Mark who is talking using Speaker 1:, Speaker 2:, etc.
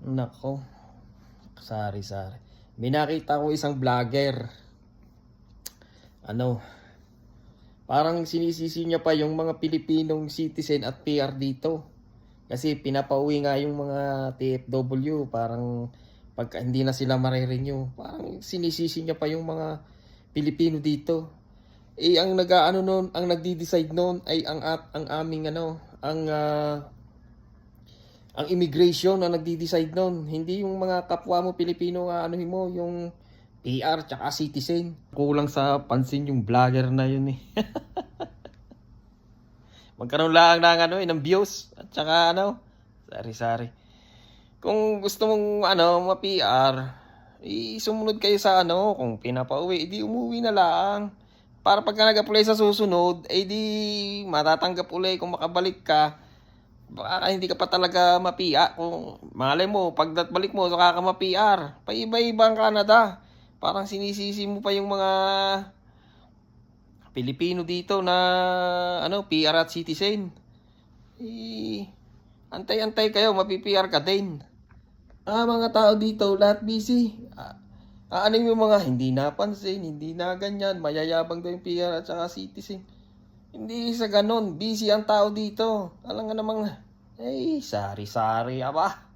Speaker 1: Nako, sari-sari. May nakita ko isang vlogger. Ano, parang sinisisi niya pa yung mga Pilipinong citizen at PR dito. Kasi pinapauwi nga yung mga TFW, parang pagka hindi na sila mare-renew, parang sinisisi niya pa yung mga Pilipino dito. Eh ang nag-aano noon, ang nagdi-decide noon ay ang aming ang immigration na nagdi-decide noon, hindi yung mga kapwa mo Pilipino nga ano mo, yung PR tsaka citizen. Kulang sa pansin yung vlogger na yun eh. Magkaroon lang ng ng views at saka sari-sari. Kung gusto mong ma-PR, sumunod kayo sa kung pinapauwi, edi umuwi na lang. Para pagka nag-apply sa susunod, edi matatanggap ulit kung makabalik ka. Baka hindi ka pa talaga ma-PR. Kung malay mo, pagdatbalik mo, saka ka ma-PR. Paiba-iba ang Canada. Parang sinisisi mo pa yung mga Pilipino dito na PR at citizen. Antay-antay kayo, mapi-PR ka din. Mga tao dito, lahat busy. Ano yung mga hindi napansin, hindi na ganyan, mayayabang daw yung PR at saka citizen. Hindi sa ganon, busy ang tao dito. Alam nga namang, sari-sari, aba.